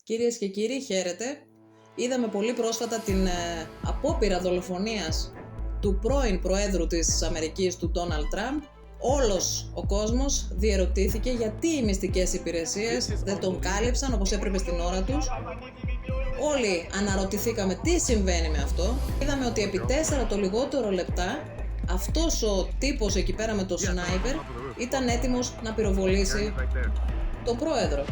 Κυρίες και κύριοι, χαίρετε. Είδαμε πολύ πρόσφατα την απόπειρα δολοφονίας του πρώην Προέδρου της Αμερικής, του Ντόναλντ Τραμπ. Όλος ο κόσμος διερωτήθηκε γιατί οι μυστικές υπηρεσίες δεν τον κάλυψαν όπως έπρεπε στην ώρα τους. Όλοι αναρωτηθήκαμε τι συμβαίνει με αυτό. Είδαμε ότι επί 4 το λιγότερο λεπτά αυτός ο τύπος εκεί πέρα με το σνάιπερ ήταν έτοιμος να πυροβολήσει τον Πρόεδρο.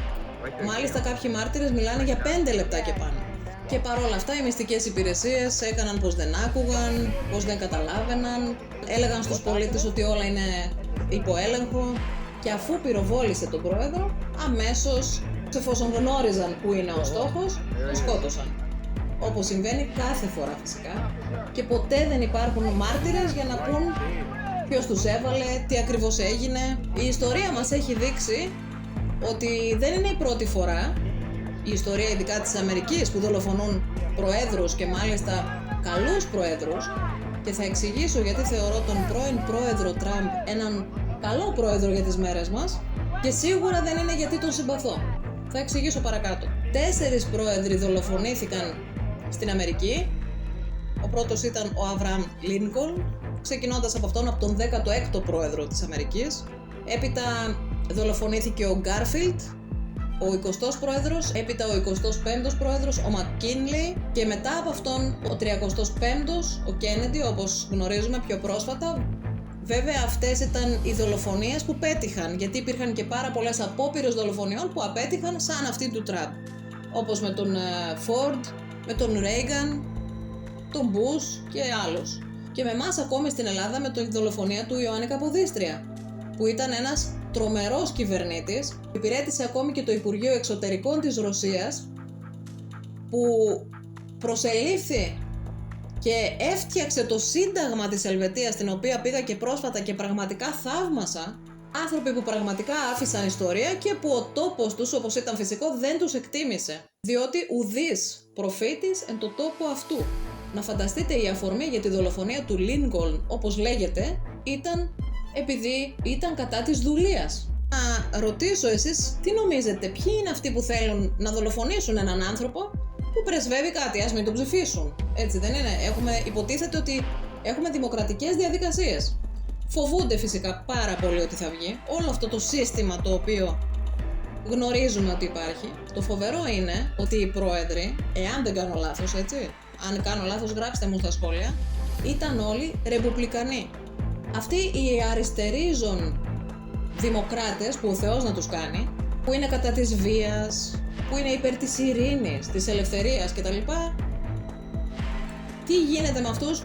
Μάλιστα κάποιοι μάρτυρες μιλάνε για 5 λεπτά και πάνω. Και παρόλα αυτά οι μυστικές υπηρεσίες έκαναν πως δεν άκουγαν, πως δεν καταλάβαιναν, έλεγαν στους πολίτες ότι όλα είναι υπό έλεγχο και αφού πυροβόλησε τον Πρόεδρο, αμέσως, εφόσον γνώριζαν που είναι ο στόχος, τον σκότωσαν. Όπως συμβαίνει κάθε φορά φυσικά και ποτέ δεν υπάρχουν μάρτυρες για να πούν ποιος τους έβαλε, τι ακριβώς έγινε. Η ιστορία μας έχει δείξει ότι δεν είναι η πρώτη φορά, η ιστορία ειδικά της Αμερικής, που δολοφονούν προέδρους και μάλιστα καλούς προέδρους, και θα εξηγήσω γιατί θεωρώ τον πρώην πρόεδρο Τραμπ έναν καλό πρόεδρο για τις μέρες μας και σίγουρα δεν είναι γιατί τον συμπαθώ. Θα εξηγήσω παρακάτω. 4 πρόεδροι δολοφονήθηκαν στην Αμερική. Ο πρώτος ήταν ο Αβραάμ Λίνκολν, ξεκινώντας από αυτόν, από τον 16ο πρόεδρο της Αμερικής. Έπειτα δολοφονήθηκε ο Γκάρφιλντ, ο 20ος πρόεδρος, έπειτα ο 25ος πρόεδρος, ο Μακκίνλι, και μετά από αυτόν ο 35ος, ο Κέννεντι, όπως γνωρίζουμε πιο πρόσφατα. Βέβαια αυτές ήταν οι δολοφονίες που πέτυχαν, γιατί υπήρχαν και πάρα πολλές απόπειρες δολοφονιών που απέτυχαν σαν αυτή του Τραμπ. Όπως με τον Φόρντ, με τον Ρέιγκαν, τον Μπούς και άλλους. Και με εμάς ακόμη στην Ελλάδα με τη δολοφονία του Ιωάννη Καποδίστρια, που ήταν ένας τρομερός κυβερνήτης, υπηρέτησε ακόμη και το Υπουργείο Εξωτερικών της Ρωσίας, που προσελήφθη και έφτιαξε το Σύνταγμα της Ελβετίας, την οποία πήγα και πρόσφατα και πραγματικά θαύμασα. Άνθρωποι που πραγματικά άφησαν ιστορία και που ο τόπος τους, όπως ήταν φυσικό, δεν τους εκτίμησε. Διότι ουδής προφήτης εν το τόπο αυτού. Να φανταστείτε, η αφορμή για τη δολοφονία του Λίνκολν, όπως λέγεται, ήταν επειδή ήταν κατά της δουλείας. Να ρωτήσω εσείς, τι νομίζετε, ποιοι είναι αυτοί που θέλουν να δολοφονήσουν έναν άνθρωπο που πρεσβεύει κάτι, ας μην τον ψηφίσουν. Έτσι δεν είναι? Υποτίθεται ότι έχουμε δημοκρατικές διαδικασίες. Φοβούνται φυσικά πάρα πολύ ότι θα βγει όλο αυτό το σύστημα το οποίο γνωρίζουμε ότι υπάρχει. Το φοβερό είναι ότι οι πρόεδροι, εάν δεν κάνω λάθος, έτσι, αν κάνω λάθος γράψτε μου στα σχόλια, ήταν όλοι ρεπουμπλικανοί. Αυτοί οι αριστερίζων δημοκράτες που ο Θεός να τους κάνει, που είναι κατά της βίας, που είναι υπέρ της ειρήνης, της ελευθερίας κτλ. Τι γίνεται με αυτούς?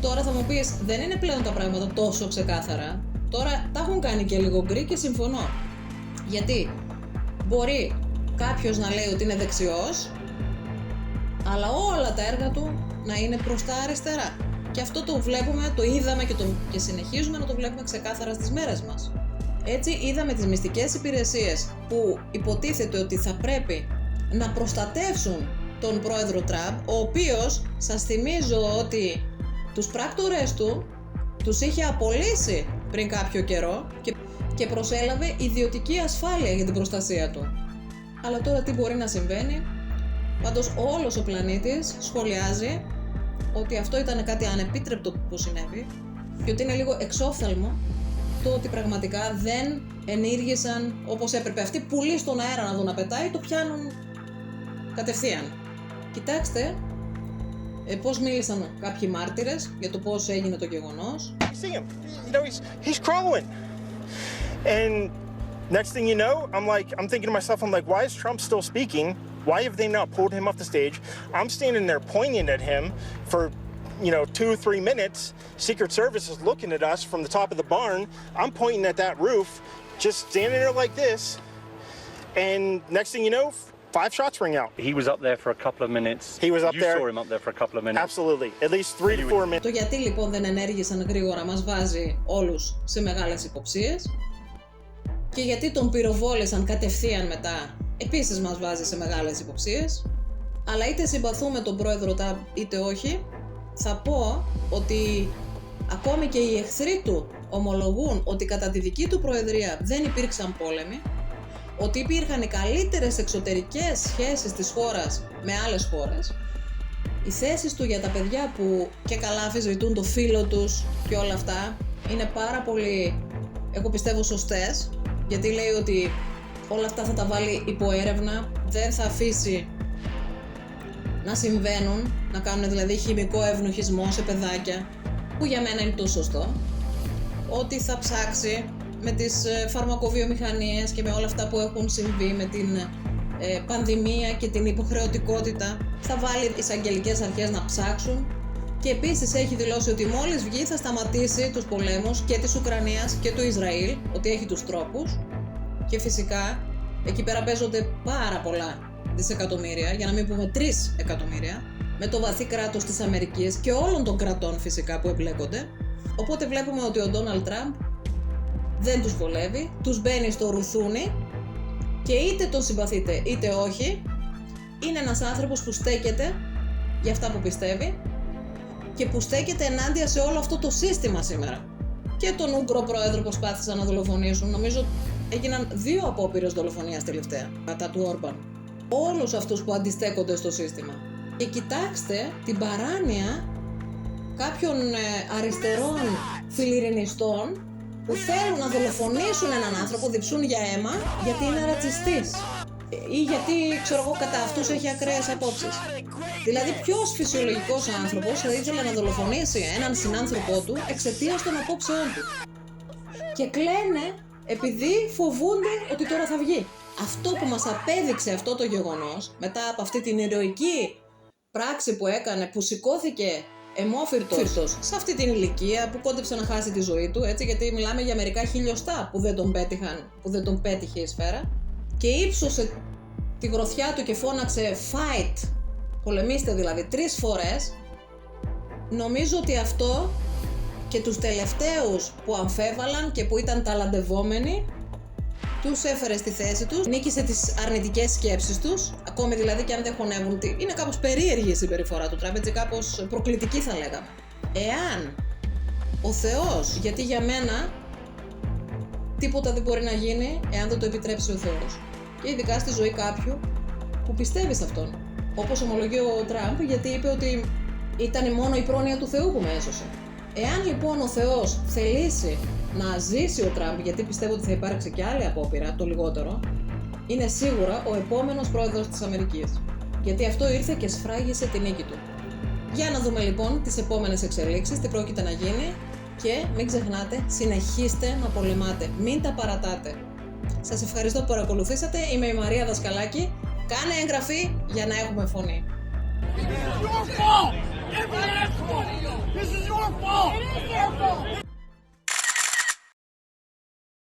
Τώρα θα μου πεις, δεν είναι πλέον τα πράγματα τόσο ξεκάθαρα. Τώρα τα έχουν κάνει και λίγο γκρι και συμφωνώ. Γιατί μπορεί κάποιος να λέει ότι είναι δεξιός, αλλά όλα τα έργα του να είναι προς τα αριστερά. Και αυτό το βλέπουμε, το είδαμε και συνεχίζουμε να το βλέπουμε ξεκάθαρα στις μέρες μας. Έτσι είδαμε τις μυστικές υπηρεσίες που υποτίθεται ότι θα πρέπει να προστατεύσουν τον πρόεδρο Τραμπ, ο οποίος, σας θυμίζω ότι τους πράκτορες του τους είχε απολύσει πριν κάποιο καιρό και προσέλαβε ιδιωτική ασφάλεια για την προστασία του. Αλλά τώρα τι μπορεί να συμβαίνει? Πάντως όλος ο πλανήτης σχολιάζει ότι αυτό ήταν κάτι ανεπίτρεπτο που συνέβη και ότι είναι λίγο εξόφθαλμο το ότι πραγματικά δεν ενήργησαν όπως έπρεπε. Αυτοί πουλί στον αέρα να δουν να πετάει, το πιάνουν κατευθείαν. Κοιτάξτε πώς μίλησαν κάποιοι μάρτυρες για το πώς έγινε το γεγονός. He's crawling. And next thing you know, I'm thinking to myself, why is Trump still speaking? Why have they not pulled him off the stage? I'm standing there pointing at him for 2-3 minutes. Secret Service is looking at us from the top of the barn. I'm pointing at that roof, just standing there like this. And next thing you know, 5 shots ring out. He was up there for a couple of minutes. He was up you there. You saw him up there for a couple of minutes. Absolutely. At least 3 to 4 minutes. Το γιατί λοιπόν δεν ενέργησαν γρήγορα μας βάζει όλους σε μεγάλες υποψίες. Και γιατί τον πυροβόλησαν κατευθείαν μετά, επίσης μας βάζει σε μεγάλες υποψίες. Αλλά είτε συμπαθούμε τον πρόεδρο είτε όχι, θα πω ότι ακόμη και οι εχθροί του ομολογούν ότι κατά τη δική του προεδρία δεν υπήρξαν πόλεμοι, ότι υπήρχαν οι καλύτερες εξωτερικές σχέσεις της χώρας με άλλες χώρες, οι θέσεις του για τα παιδιά που και καλά αμφισβητούν το φύλο τους και όλα αυτά είναι πάρα πολύ, εγώ πιστεύω, σωστές, γιατί λέει ότι όλα αυτά θα τα βάλει υπό έρευνα, δεν θα αφήσει να συμβαίνουν, να κάνουν δηλαδή χημικό ευνοχισμό σε παιδάκια, που για μένα είναι το σωστό, ότι θα ψάξει με τις φαρμακοβιομηχανίες και με όλα αυτά που έχουν συμβεί με την πανδημία και την υποχρεωτικότητα, θα βάλει τις αγγελικές αρχές να ψάξουν και επίσης έχει δηλώσει ότι μόλις βγει θα σταματήσει τους πολέμους και της Ουκρανίας και του Ισραήλ, ότι έχει τους τρόπους και φυσικά εκεί πέρα παίζονται πάρα πολλά δισεκατομμύρια, για να μην πούμε 3 εκατομμύρια, με το βαθύ κράτος της Αμερικής και όλων των κρατών φυσικά που εμπλέκονται. Οπότε βλέπουμε ότι ο Ντόναλντ Τραμπ δεν τους βολεύει, τους μπαίνει στο ρουθούνι και είτε τον συμπαθείτε είτε όχι, είναι ένας άνθρωπος που στέκεται για αυτά που πιστεύει και που στέκεται ενάντια σε όλο αυτό το σύστημα σήμερα. Και τον Ούγκρο πρόεδρο προσπάθησαν να δολοφονήσουν, νομίζω έγιναν 2 απόπειρες δολοφονίας τελευταία κατά του Όρμπαν. Όλους αυτούς που αντιστέκονται στο σύστημα. Και κοιτάξτε την παράνοια κάποιων αριστερών φιλιρινιστών που θέλουν να δολοφονήσουν έναν άνθρωπο, διψούν για αίμα, γιατί είναι ρατσιστής ή γιατί, ξέρω εγώ, κατά αυτούς έχει ακραίες απόψεις. Δηλαδή, ποιος φυσιολογικός άνθρωπος θα ήθελε να δολοφονήσει έναν συνάνθρωπό του εξαιτίας των απόψεών του? Και κλαίνε επειδή φοβούνται ότι τώρα θα βγει. Αυτό που μας απέδειξε αυτό το γεγονός, μετά από αυτή την ηρωική πράξη που έκανε, που σηκώθηκε αιμόφυρτος σε αυτή την ηλικία που κόντεψε να χάσει τη ζωή του, έτσι, γιατί μιλάμε για μερικά χιλιοστά που δεν τον πέτυχε η σφαίρα, και ύψωσε τη γροθιά του και φώναξε fight, πολεμήστε δηλαδή 3 φορές. Νομίζω ότι αυτό και τους τελευταίους που αμφέβαλαν και που ήταν ταλαντευόμενοι τους έφερε στη θέση τους, νίκησε τις αρνητικές σκέψεις τους, ακόμη δηλαδή και αν δεν χωνεύουν. Είναι κάπως περίεργη η συμπεριφορά του Τραμπ, έτσι κάπως προκλητική θα λέγαμε. Εάν ο Θεός, γιατί για μένα τίποτα δεν μπορεί να γίνει εάν δεν το επιτρέψει ο Θεός, και ειδικά στη ζωή κάποιου που πιστεύει σε Αυτόν, όπως ομολογεί ο Τραμπ, γιατί είπε ότι ήταν μόνο η πρόνοια του Θεού που με έσωσε. Εάν λοιπόν ο Θεός θελήσει να ζήσει ο Τραμπ, γιατί πιστεύω ότι θα υπάρξει και άλλη απόπειρα, το λιγότερο, είναι σίγουρα ο επόμενος πρόεδρος της Αμερικής. Γιατί αυτό ήρθε και σφράγισε την νίκη του. Για να δούμε λοιπόν τις επόμενες εξελίξεις, τι πρόκειται να γίνει, και μην ξεχνάτε, συνεχίστε να πολεμάτε, μην τα παρατάτε. Σας ευχαριστώ που παρακολουθήσατε, είμαι η Μαρία Δασκαλάκη, κάνε εγγραφή για να έχουμε φωνή. This is your fault! This is your fault!